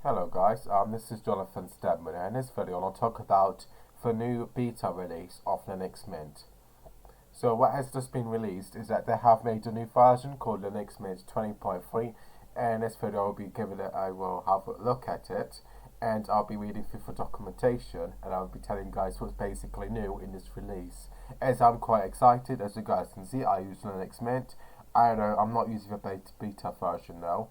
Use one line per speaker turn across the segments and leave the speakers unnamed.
Hello guys, this is Jonathan Steadman, and in this video I'll talk about the new beta release of Linux Mint. So what has just been released is that they have made a new version called Linux Mint 20.3, and in this video I will have a look at it, and I'll be reading through the documentation, and I'll be telling you guys what's basically new in this release. As I'm quite excited, as you guys can see, I use Linux Mint. I know I'm not using the beta version now.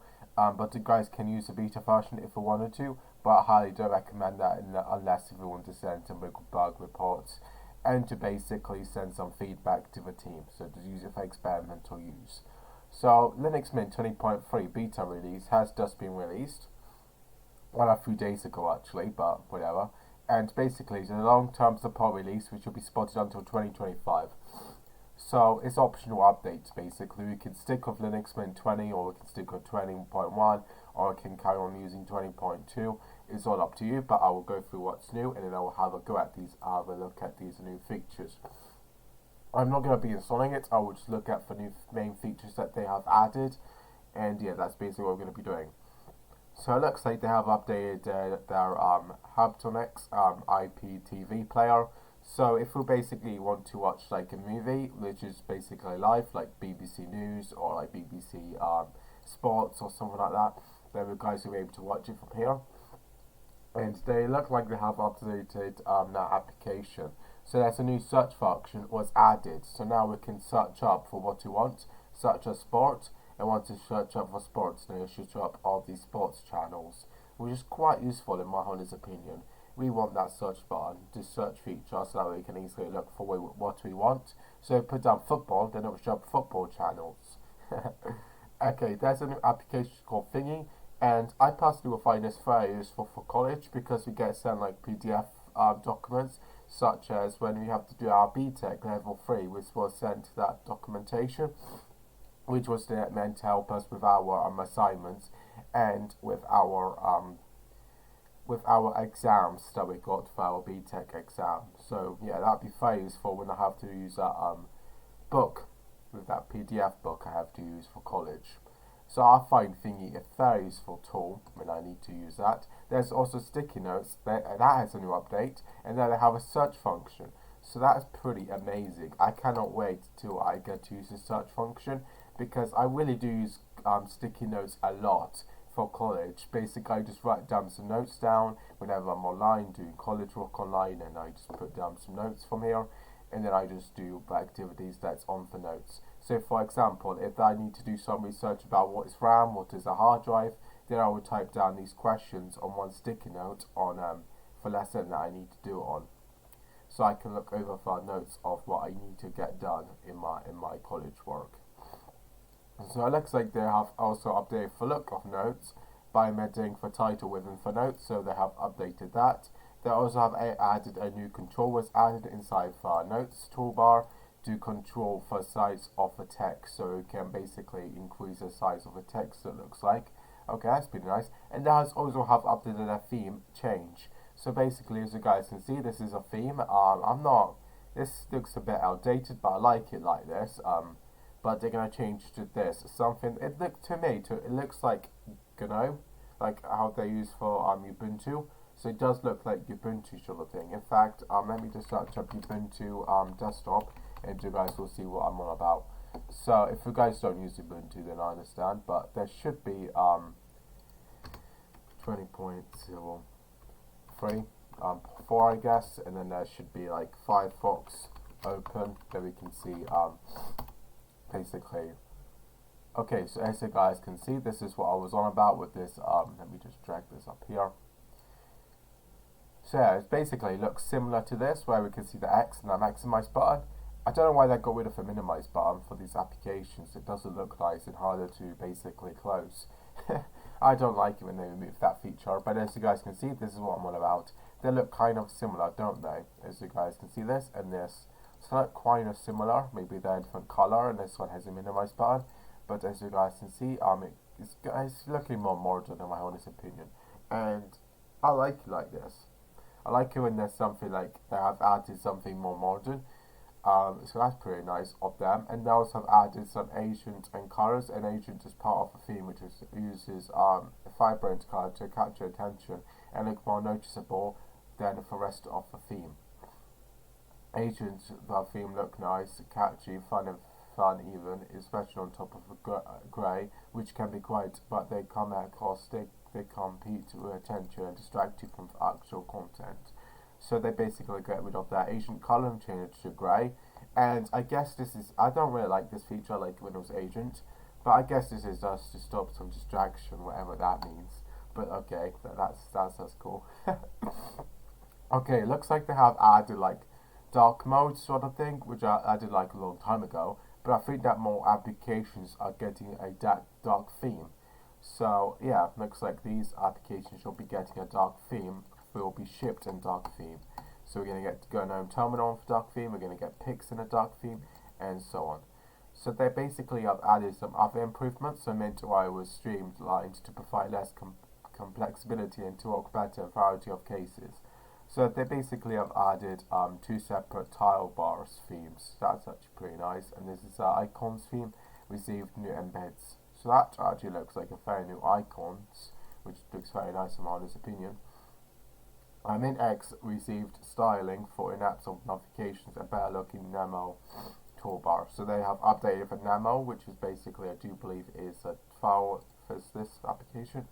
But you guys can use the beta version if you wanted to, but I highly don't recommend that unless if you want to send some bug reports and to basically send some feedback to the team, so to use it for experimental use. So Linux Mint 20.3 beta release has just been released, well, a few days ago actually, but whatever, and basically it's a long-term support release which will be supported until 2025. So it's optional updates basically. We can stick with Linux Mint 20, or we can stick with 20.1, or we can carry on using 20.2. It's all up to you, but I will go through what's new and then I will have a go at these, have a look at these new features. I'm not going to be installing it, I will just look at the new main features that they have added, and yeah, that's basically what we're going to be doing. So it looks like they have updated their Hubtonics IPTV player. So if you basically want to watch like a movie, which is basically live, like BBC News or like BBC Sports or something like that, then you guys will be able to watch it from here. And they look like they have updated that application. So there's a new search function was added. So now we can search up for what you want, such as sport. And once you search up for sports, then you should show up all these sports channels, which is quite useful in my honest opinion. We want that search button, this search feature, so that we can easily look for what we want. So if we put down football, then it will show up football channels. Okay, there's a new application called Thingy, and I personally will find this very useful for college because we get sent like PDF documents, such as when we have to do our BTEC level 3, which was sent that documentation, which was meant to help us with our assignments and with our exams that we got for our BTEC exam. So yeah, that'd be very useful when I have to use that book, with that PDF book I have to use for college. So I find Thingy a very useful tool when I need to use that. There's also sticky notes, that has a new update, and then they have a search function. So that's pretty amazing. I cannot wait till I get to use the search function, because I really do use sticky notes a lot for college. Basically, I just write down some notes down whenever I'm online doing college work online, and I just put down some notes from here, and then I just do the activities that's on the notes. So for example, if I need to do some research about what is RAM, what is a hard drive, then I will type down these questions on one sticky note on the lesson that I need to do on, so I can look over the notes of what I need to get done in my college work. So it looks like they have also updated the look of notes by embedding the title within the notes, so they have updated that. They also have added a new control was added inside the notes toolbar to control the size of the text, so you can basically increase the size of the text, it looks like. Okay, that's pretty nice. And they also have updated a theme change. So basically, as you guys can see, this is a theme. This looks a bit outdated, but I like it like this. But they're gonna change to this something. It looks like GNOME, like how they use for Ubuntu. So it does look like Ubuntu sort of thing. In fact, let me just search up Ubuntu desktop, and you guys will see what I'm on about. So if you guys don't use Ubuntu, then I understand. But there should be 20.03, 4 I guess, and then there should be like Firefox open. There we can see basically. Okay, so as you guys can see, this is what I was on about with this. Let me just drag this up here. So yeah, it basically looks similar to this, where we can see the X and the maximize button. I don't know why they got rid of the minimize button for these applications. It doesn't look nice and harder to basically close. I don't like it when they remove that feature, but as you guys can see, this is what I'm on about. They look kind of similar, don't they? As you guys can see, this and this. So they're kind of similar. Maybe they're a different color, and this one has a minimize button. But as you guys can see, it's looking more modern in my honest opinion, and I like it like this. I like it when there's something like they have added something more modern. So that's pretty nice of them. And they also have added some agent and colors. An agent is part of a theme which uses a vibrant color to capture attention and look more noticeable than the rest of the theme. Agents, the theme look nice, catchy, fun even, especially on top of a grey, which can be great, but they come at a cost. They compete with attention and distract you from the actual content. So they basically get rid of that agent color and change it to grey. And I guess this is, I don't really like this feature like when it was agent, but I guess this is just to stop some distraction, whatever that means. But okay, that's cool. Okay, looks like they have added like dark mode sort of thing, which I added like a long time ago. But I think that more applications are getting a dark theme. So yeah, looks like these applications will be getting a dark theme. Will be shipped in dark theme. So we're going to get GoGNOME Terminal for dark theme. We're going to get Pix in a dark theme, and so on. So they basically have added some other improvements. So MintUI was streamlined to provide less complexity and to work better in a variety of cases. So they basically have added 2 separate tile bars themes. That's actually pretty nice. And this is icons theme. Received new embeds. So that actually looks like a very new icons, which looks very nice in my honest opinion. MintX received styling for in-apps of notifications and better looking Nemo toolbar. So they have updated for Nemo, which is basically, I do believe, is a file for this application.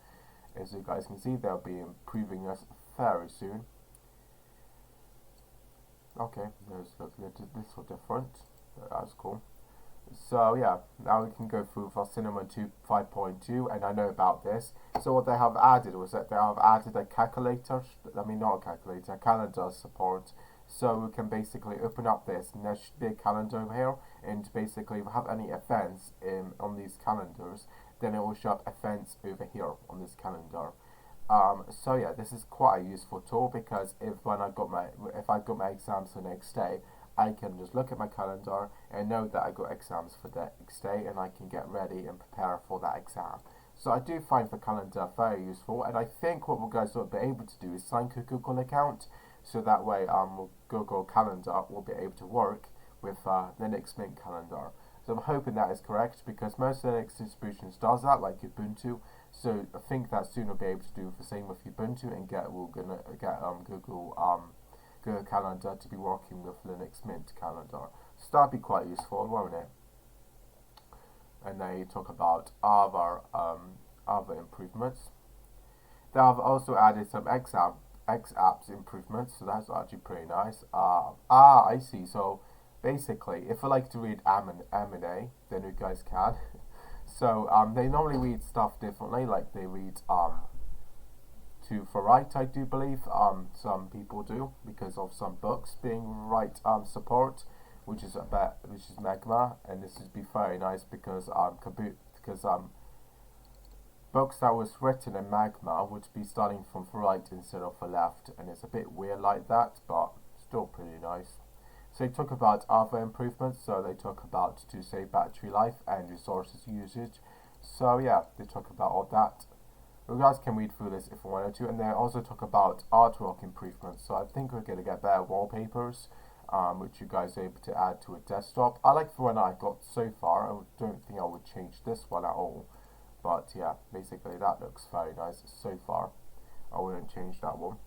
As you guys can see, they'll be improving this very soon. Okay, this looks different. That's cool. So yeah, now we can go through for Cinema 5.2, and I know about this. So what they have added was that they have added a calculator, not a calculator, a calendar support. So we can basically open up this, and there should be a calendar over here, and basically if we have any events on these calendars, then it will show up events over here on this calendar. So yeah, this is quite a useful tool, because if I got my exams the next day, I can just look at my calendar and know that I got exams for the next day, and I can get ready and prepare for that exam. So I do find the calendar very useful, and I think what you guys will be able to do is sign a Google account, so that way Google Calendar will be able to work with Linux Mint Calendar. So I'm hoping that is correct, because most Linux distributions does that, like Ubuntu. So I think that soon we'll be able to do the same with Ubuntu and Google Calendar to be working with Linux Mint Calendar. So that'd be quite useful, won't it? And they talk about other improvements. They have also added some X apps improvements, so that's actually pretty nice. I see. So basically, if I like to read M&A, then you guys can. So they normally read stuff differently, like they read to the right, I do believe. Some people do, because of some books being right support, which is Magma, and this would be very nice because books that was written in Magma would be starting from the right instead of the left, and it's a bit weird like that, but still pretty nice. So they talk about other improvements. So they talk about to save battery life and resources usage. So yeah, they talk about all that. You guys can read through this if you wanted to, and they also talk about artwork improvements. So I think we're going to get better wallpapers, which you guys are able to add to a desktop. I like the one I got so far. I don't think I would change this one at all. But yeah, basically that looks very nice so far. I wouldn't change that one.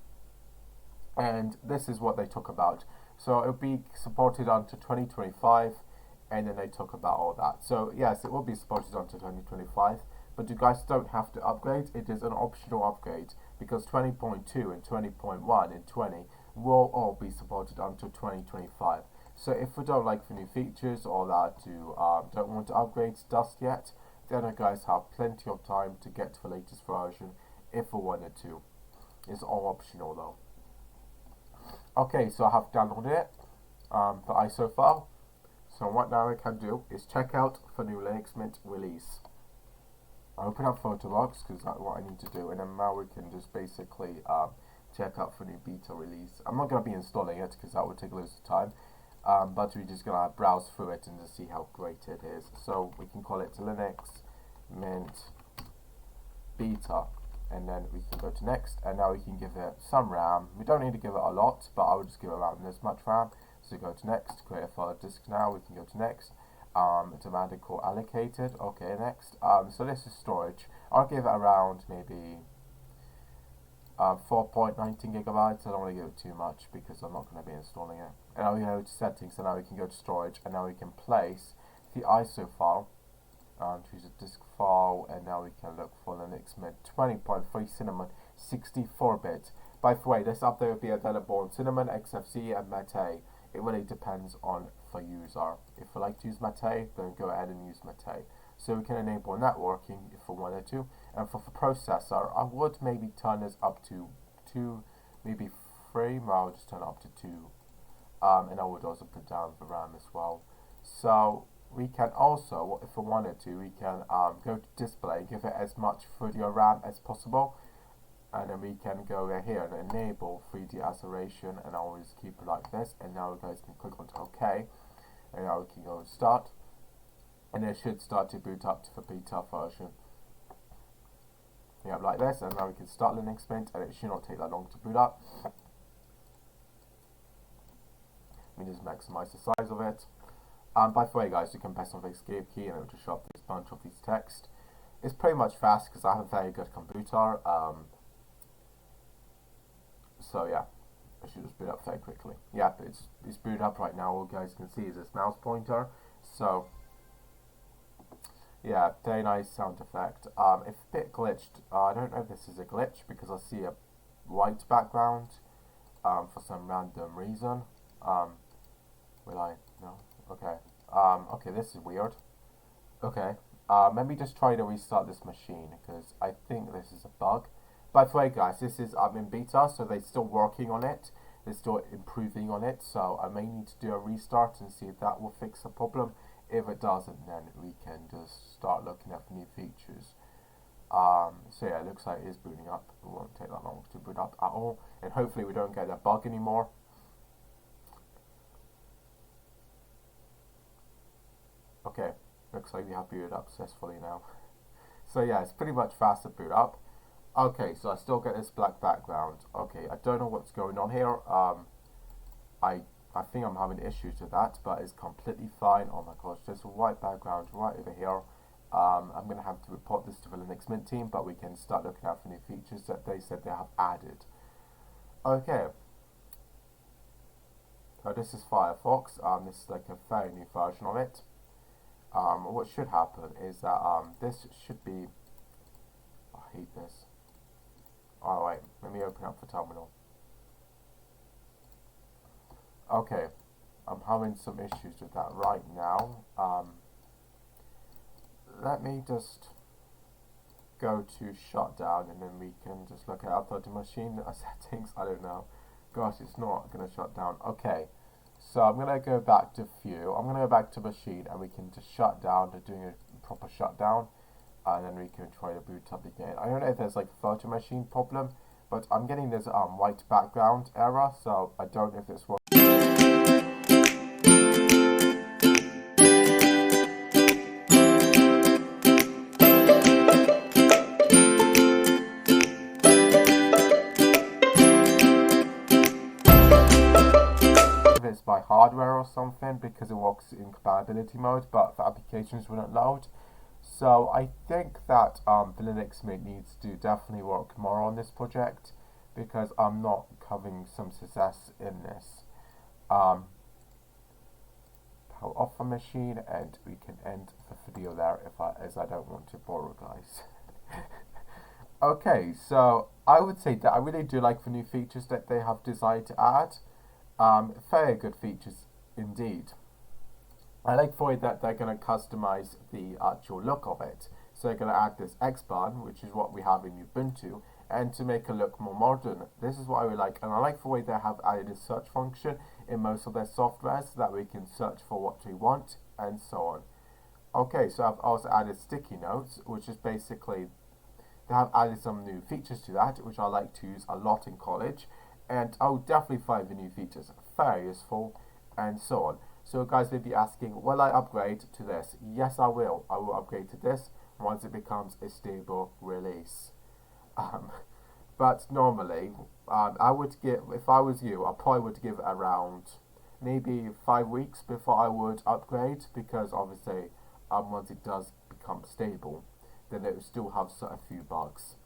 And this is what they talk about. So it'll be supported until 2025, and then they talk about all that. So yes, it will be supported until 2025. But you guys don't have to upgrade. It is an optional upgrade, because 20.2 and 20.1 and 20 will all be supported until 2025. So if you don't like the new features or that you don't want to upgrade just yet, then you guys have plenty of time to get to the latest version if you wanted to. It's all optional though. Okay, so I have downloaded it, the ISO file. So what now I can do is check out the new Linux Mint release. I open up Photobox, because that's what I need to do, and then now we can just basically check out the new beta release. I'm not going to be installing it, because that would take loads of time, but we're just going to browse through it and just see how great it is. So we can call it Linux Mint Beta, and then we can go to next, and now we can give it some RAM. We don't need to give it a lot, but I would just give it around this much RAM. So go to next, create a file disk now, we can go to next. Demanded call allocated, okay, next. So this is storage. I'll give it around maybe 4.19 gigabytes. I don't want to give it too much because I'm not going to be installing it. And now we go to settings, so now we can go to storage, and now we can place the ISO file. Choose a disk file, and now we can look for Linux Mint 20.3 Cinnamon 64-bit. By the way, this update will be available on Cinnamon, XFC, and Mate. It really depends on the user. If you like to use Mate, then go ahead and use Mate. So we can enable networking if we wanted to. And for the processor, I would maybe turn this up to 2, maybe 3, but I'll just turn it up to 2. And I would also put down the RAM as well. So we can also, if we wanted to, we can go to display, give it as much 3D RAM as possible. And then we can go over here and enable 3D acceleration, and I'll always keep it like this. And now you guys can click on OK, and now we can go and start, and it should start to boot up to the beta version. Yeah, like this, and now we can start Linux Mint, and it should not take that long to boot up. Let me just maximize the size of it. By the way, guys, you can press on the escape key, and it will just show up this bunch of these text. It's pretty much fast because I have a very good computer. So yeah, it should just boot up very quickly. Yeah, it's booted up right now. All you guys can see is this mouse pointer. So yeah, very nice sound effect. It's a bit glitched. I don't know if this is a glitch because I see a white background for some random reason. Will I? No. Okay. Okay, this is weird. Okay. Let me just try to restart this machine because I think this is a bug. By the way, guys, this is in beta, so they're still working on it. They're still improving on it, so I may need to do a restart and see if that will fix the problem. If it doesn't, then we can just start looking at new features. So yeah, it looks like it is booting up. It won't take that long to boot up at all, and hopefully we don't get that bug anymore. Okay, looks like we have booted up successfully now. So yeah, it's pretty much fast to boot up. Okay, so I still get this black background. Okay, I don't know what's going on here. I think I'm having issues with that, but it's completely fine. Oh my gosh, there's a white background right over here. I'm going to have to report this to the Linux Mint team, but we can start looking out for new features that they said they have added. Okay. So this is Firefox. This is like a very new version of it. What should happen is that this should be... I hate this. Oh wait, let me open up the terminal. Okay, I'm having some issues with that right now. Let me just go to shutdown, and then we can just look at our virtual machine settings. I don't know. Gosh, it's not going to shut down. Okay, so I'm going to go back to view. I'm going to go back to machine, and we can just shut down to doing a proper shutdown. And then we can try to boot up again. I don't know if there's like a virtual machine problem, but I'm getting this white background error, so I don't know if this works. If it's by hardware or something, because it works in compatibility mode, but the applications wouldn't load. So I think that the Linux Mint needs to definitely work more on this project because I'm not having some success in this. Power off the machine, and we can end the video there as I don't want to bore you guys. Okay, so I would say that I really do like the new features that they have decided to add. Very good features indeed. I like the way that they're going to customize the actual look of it. So they're going to add this X button, which is what we have in Ubuntu, and to make it look more modern. This is what I really like, and I like the way they have added a search function in most of their software so that we can search for what we want and so on. Okay, so I've also added sticky notes, which is basically, they have added some new features to that, which I like to use a lot in college, and I will definitely find the new features very useful and so on. So guys may be asking, will I upgrade to this? Yes, I will. I will upgrade to this once it becomes a stable release. But normally, I would give, if I was you, I probably would give around maybe 5 weeks before I would upgrade, because obviously once it does become stable, then it will still have a few bugs.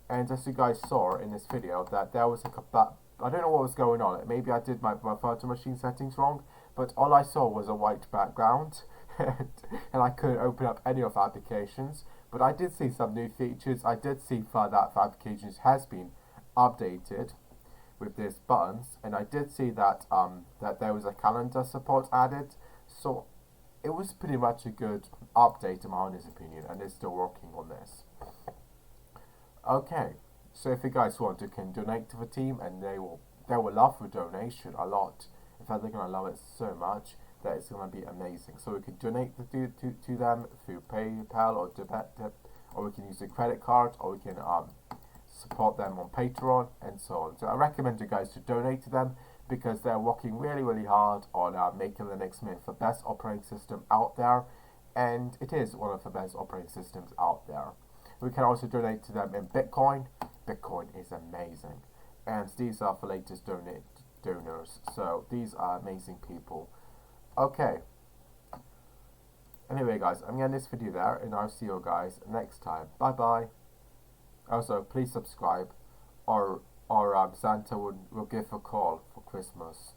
And as you guys saw in this video, that there was I don't know what was going on. Maybe I did my photo machine settings wrong, but all I saw was a white background and I couldn't open up any of the applications. But I did see some new features. I did see that the applications has been updated with these buttons, and I did see that that there was a calendar support added. So it was pretty much a good update in my honest opinion, and they're still working on this. Okay, so if you guys want, you can donate to the team, and they will love the donation a lot. In fact, they're gonna love it so much that it's gonna be amazing. So we can donate to them through PayPal or debit, or we can use a credit card, or we can support them on Patreon and so on. So I recommend you guys to donate to them, because they're working really hard on making Linux Mint the best operating system out there, and it is one of the best operating systems out there. We can also donate to them in Bitcoin. Bitcoin is amazing, and these are the latest donors. So these are amazing people. Okay. Anyway, guys, I'm gonna end this video there, and I'll see you guys next time. Bye bye. Also, please subscribe, or Santa will give a call for Christmas.